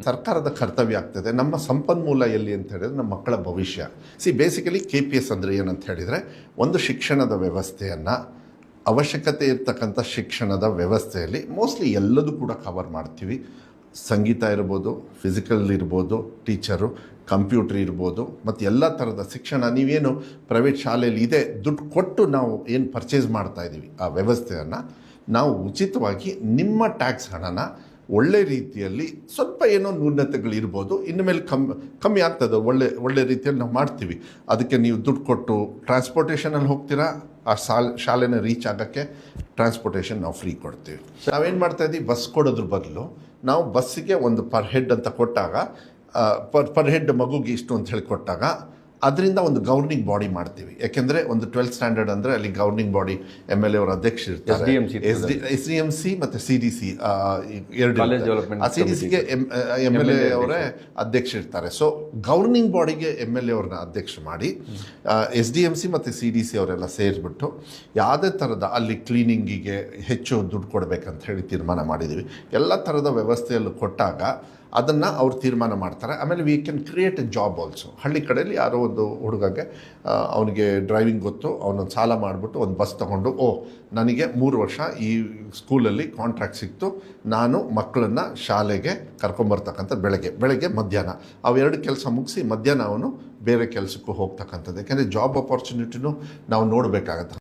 ಸರ್ಕಾರದ ಕರ್ತವ್ಯ ಆಗ್ತದೆ. ನಮ್ಮ ಸಂಪನ್ಮೂಲ ಎಲ್ಲಿ ಅಂತ ಹೇಳಿದ್ರೆ ನಮ್ಮ ಮಕ್ಕಳ ಭವಿಷ್ಯ. ಬೇಸಿಕಲಿ KPS ಅಂದರೆ ಏನಂತ ಹೇಳಿದರೆ, ಒಂದು ಶಿಕ್ಷಣದ ವ್ಯವಸ್ಥೆಯನ್ನು, ಅವಶ್ಯಕತೆ ಇರ್ತಕ್ಕಂಥ ಶಿಕ್ಷಣದ ವ್ಯವಸ್ಥೆಯಲ್ಲಿ ಮೋಸ್ಟ್ಲಿ ಎಲ್ಲದೂ ಕೂಡ ಕವರ್ ಮಾಡ್ತೀವಿ. ಸಂಗೀತ ಇರ್ಬೋದು, ಫಿಸಿಕಲ್ ಇರ್ಬೋದು, ಟೀಚರು, ಕಂಪ್ಯೂಟ್ರ್ ಇರ್ಬೋದು, ಮತ್ತು ಎಲ್ಲ ಥರದ ಶಿಕ್ಷಣ ನೀವೇನು ಪ್ರೈವೇಟ್ ಶಾಲೆಯಲ್ಲಿ ಇದೆ ದುಡ್ಡು ಕೊಟ್ಟು ನಾವು ಏನು ಪರ್ಚೇಸ್ ಮಾಡ್ತಾಯಿದ್ದೀವಿ, ಆ ವ್ಯವಸ್ಥೆಯನ್ನು ನಾವು ಉಚಿತವಾಗಿ ನಿಮ್ಮ ಟ್ಯಾಕ್ಸ್ ಹಣನ ಒಳ್ಳೆ ರೀತಿಯಲ್ಲಿ, ಸ್ವಲ್ಪ ಏನೋ ನ್ಯೂನತೆಗಳಿರ್ಬೋದು, ಇನ್ನು ಮೇಲೆ ಕಮ್ಮಿ ಆಗ್ತದೆ, ಒಳ್ಳೆ ರೀತಿಯಲ್ಲಿ ನಾವು ಮಾಡ್ತೀವಿ. ಅದಕ್ಕೆ ನೀವು ದುಡ್ಡು ಕೊಟ್ಟು ಟ್ರಾನ್ಸ್ಪೋರ್ಟೇಷನಲ್ಲಿ ಹೋಗ್ತೀರಾ, ಆ ಶಾಲೆನ ರೀಚ್ ಆಗೋಕ್ಕೆ ಟ್ರಾನ್ಸ್ಪೋರ್ಟೇಷನ್ ನಾವು ಫ್ರೀ ಕೊಡ್ತೀವಿ. ನಾವೇನು ಮಾಡ್ತಾಯಿದ್ದೀವಿ, ಬಸ್ ಕೊಡೋದ್ರ ಬದಲು ನಾವು ಬಸ್ಸಿಗೆ ಒಂದು ಪರ್ ಹೆಡ್ ಅಂತ ಕೊಟ್ಟಾಗ, ಪರ್ ಹೆಡ್ ಮಗುಗೆ ಇಷ್ಟು ಅಂತ ಹೇಳಿ ಕೊಟ್ಟಾಗ ಅದರಿಂದ ಒಂದು ಗವರ್ನಿಂಗ್ ಬಾಡಿ ಮಾಡ್ತೀವಿ. ಯಾಕೆಂದರೆ ಒಂದು 12th ಸ್ಟ್ಯಾಂಡರ್ಡ್ ಅಂದರೆ ಅಲ್ಲಿ ಗವರ್ನಿಂಗ್ ಬಾಡಿ MLA ಅವರ ಅಧ್ಯಕ್ಷರು ಇರ್ತಾರೆ, SDMC ಮತ್ತು CDC ಎರಡು. ಆ CDCಗೆ MLA ಅವರೇ ಅಧ್ಯಕ್ಷ ಇರ್ತಾರೆ. ಸೊ ಗವರ್ನಿಂಗ್ ಬಾಡಿಗೆ MLA ಅವ್ರನ್ನ ಅಧ್ಯಕ್ಷ ಮಾಡಿ SDMC ಮತ್ತು CDC ಅವರೆಲ್ಲ ಸೇರಿಬಿಟ್ಟು ಯಾವುದೇ ಥರದ ಅಲ್ಲಿ ಕ್ಲೀನಿಂಗಿಗೆ ಹೆಚ್ಚು ದುಡ್ಡು ಕೊಡಬೇಕಂತ ಹೇಳಿ ತೀರ್ಮಾನ ಮಾಡಿದ್ದೀವಿ. ಎಲ್ಲ ಥರದ ವ್ಯವಸ್ಥೆಯಲ್ಲೂ ಕೊಟ್ಟಾಗ ಅದನ್ನು ಅವ್ರು ತೀರ್ಮಾನ ಮಾಡ್ತಾರೆ. ಆಮೇಲೆ we can create A job also. ಹಳ್ಳಿ ಕಡೆಯಲ್ಲಿ ಯಾರೋ ಒಂದು ಹುಡುಗಗೆ ಅವನಿಗೆ ಡ್ರೈವಿಂಗ್ ಗೊತ್ತು, ಅವನೊಂದು ಸಾಲ ಮಾಡಿಬಿಟ್ಟು ಒಂದು ಬಸ್ ತೊಗೊಂಡು, ನನಗೆ 3 ವರ್ಷ ಈ ಸ್ಕೂಲಲ್ಲಿ ಕಾಂಟ್ರಾಕ್ಟ್ ಸಿಕ್ತು, ನಾನು ಮಕ್ಕಳನ್ನು ಶಾಲೆಗೆ ಕರ್ಕೊಂಬರ್ತಕ್ಕಂಥ ಬೆಳಗ್ಗೆ ಮಧ್ಯಾಹ್ನ ಅವೆರಡು ಕೆಲಸ ಮುಗಿಸಿ ಮಧ್ಯಾಹ್ನ ಅವನು ಬೇರೆ ಕೆಲಸಕ್ಕೂ ಹೋಗ್ತಕ್ಕಂಥದ್ದು. ಯಾಕೆಂದರೆ ಜಾಬ್ ಅಪಾರ್ಚುನಿಟಿನೂ ನಾವು ನೋಡಬೇಕಾಗತ್ತೆ.